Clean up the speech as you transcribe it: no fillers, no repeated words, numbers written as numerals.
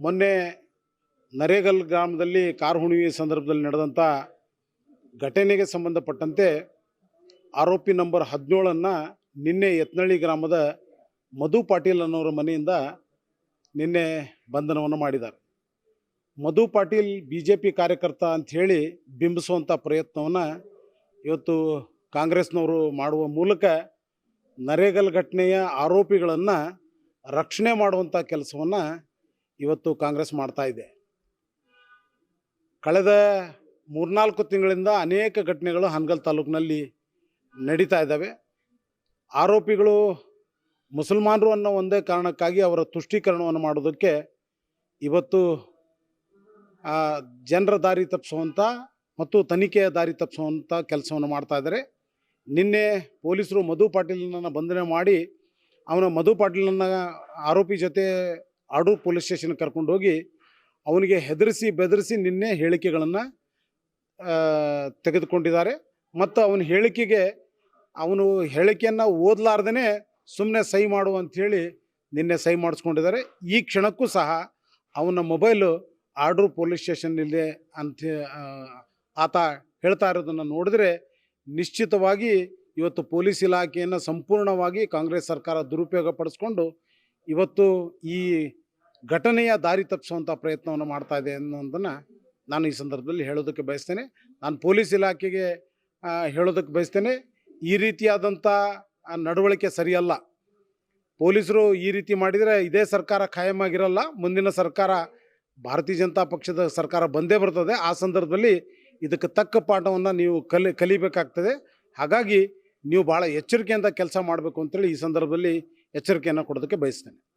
ಮೊನ್ನೆ ನರೇಗಲ್ ಗ್ರಾಮದಲ್ಲಿ ಕಾರು ಹುಣ್ಣಿಮೆ ಸಂದರ್ಭದಲ್ಲಿ ನಡೆದಂಥ ಘಟನೆಗೆ ಸಂಬಂಧಪಟ್ಟಂತೆ ಆರೋಪಿ ನಂಬರ್ 17 ನಿನ್ನೆ ಯತ್ನಳ್ಳಿ ಗ್ರಾಮದ ಮಧು ಪಾಟೀಲ್ ಅನ್ನೋರ ಮನೆಯಿಂದ ನಿನ್ನೆ ಬಂಧನವನ್ನು ಮಾಡಿದ್ದಾರೆ. ಮಧು ಪಾಟೀಲ್ BJP ಕಾರ್ಯಕರ್ತ ಅಂಥೇಳಿ ಬಿಂಬಿಸುವಂಥ ಪ್ರಯತ್ನವನ್ನು ಇವತ್ತು ಕಾಂಗ್ರೆಸ್ನವರು ಮಾಡುವ ಮೂಲಕ ನರೇಗಲ್ ಘಟನೆಯ ಆರೋಪಿಗಳನ್ನು ರಕ್ಷಣೆ ಮಾಡುವಂಥ ಕೆಲಸವನ್ನು ಇವತ್ತು ಕಾಂಗ್ರೆಸ್ ಮಾಡ್ತಾ ಇದೆ. ಕಳೆದ 3-4 ತಿಂಗಳಿಂದ ಅನೇಕ ಘಟನೆಗಳು ಹಾನಗಲ್ ತಾಲೂಕಿನಲ್ಲಿ ನಡೀತಾ ಇದ್ದಾವೆ. ಆರೋಪಿಗಳು ಮುಸಲ್ಮಾನರು ಅನ್ನೋ ಒಂದೇ ಕಾರಣಕ್ಕಾಗಿ ಅವರ ತುಷ್ಟೀಕರಣವನ್ನು ಮಾಡೋದಕ್ಕೆ ಇವತ್ತು ಜನರ ದಾರಿ ತಪ್ಪಿಸುವಂಥ ಮತ್ತು ತನಿಖೆಯ ದಾರಿ ತಪ್ಪಿಸುವಂಥ ಕೆಲಸವನ್ನು ಮಾಡ್ತಾ ಇದ್ದಾರೆ. ನಿನ್ನೆ ಪೊಲೀಸರು ಮಧು ಪಾಟೀಲನ್ನು ಬಂಧನ ಮಾಡಿ ಮಧು ಪಾಟೀಲನ್ನು ಆರೋಪಿ ಜೊತೆ ಆಡೂರು ಪೊಲೀಸ್ ಸ್ಟೇಷನ್ಗೆ ಕರ್ಕೊಂಡು ಹೋಗಿ ಅವನಿಗೆ ಹೆದರಿಸಿ ಬೆದರಿಸಿ ನಿನ್ನೆ ಹೇಳಿಕೆಗಳನ್ನು ತೆಗೆದುಕೊಂಡಿದ್ದಾರೆ. ಮತ್ತು ಅವನ ಹೇಳಿಕೆಯನ್ನು ಓದಲಾರ್ದೇ ಸುಮ್ಮನೆ ಸಹಿ ಮಾಡು ಅಂಥೇಳಿ ನಿನ್ನೆ ಸಹಿ ಮಾಡಿಸ್ಕೊಂಡಿದ್ದಾರೆ. ಈ ಕ್ಷಣಕ್ಕೂ ಸಹ ಅವನ ಮೊಬೈಲು ಆಡೂರು ಪೊಲೀಸ್ ಸ್ಟೇಷನ್ನಿದೆ ಅಂತ ಆತ ಹೇಳ್ತಾ ಇರೋದನ್ನು ನೋಡಿದ್ರೆ ನಿಶ್ಚಿತವಾಗಿ ಇವತ್ತು ಪೊಲೀಸ್ ಇಲಾಖೆಯನ್ನು ಸಂಪೂರ್ಣವಾಗಿ ಕಾಂಗ್ರೆಸ್ ಸರ್ಕಾರ ದುರುಪಯೋಗ ಪಡಿಸ್ಕೊಂಡು ಇವತ್ತು ಈ ಘಟನೆಯ ದಾರಿ ತಪ್ಪಿಸುವಂಥ ಪ್ರಯತ್ನವನ್ನು ಮಾಡ್ತಾ ಇದೆ ಅನ್ನೋದನ್ನು ನಾನು ಈ ಸಂದರ್ಭದಲ್ಲಿ ಹೇಳೋದಕ್ಕೆ ಬಯಸ್ತೇನೆ. ನಾನು ಪೊಲೀಸ್ ಇಲಾಖೆಗೆ ಹೇಳೋದಕ್ಕೆ ಬಯಸ್ತೇನೆ, ಈ ರೀತಿಯಾದಂಥ ನಡವಳಿಕೆ ಸರಿಯಲ್ಲ. ಪೊಲೀಸರು ಈ ರೀತಿ ಮಾಡಿದರೆ ಇದೇ ಸರ್ಕಾರ ಖಾಯಂ ಆಗಿರಲ್ಲ. ಮುಂದಿನ ಸರ್ಕಾರ ಭಾರತೀಯ ಜನತಾ ಪಕ್ಷದ ಸರ್ಕಾರ ಬಂದೇ ಬರ್ತದೆ. ಆ ಸಂದರ್ಭದಲ್ಲಿ ಇದಕ್ಕೆ ತಕ್ಕ ಪಾಠವನ್ನು ನೀವು ಕಲಿಬೇಕಾಗ್ತದೆ. ಹಾಗಾಗಿ ನೀವು ಭಾಳ ಎಚ್ಚರಿಕೆಯಿಂದ ಕೆಲಸ ಮಾಡಬೇಕು ಅಂತೇಳಿ ಈ ಸಂದರ್ಭದಲ್ಲಿ ಎಚ್ಚರಿಕೆಯನ್ನು ಕೊಡೋದಕ್ಕೆ ಬಯಸ್ತೇನೆ.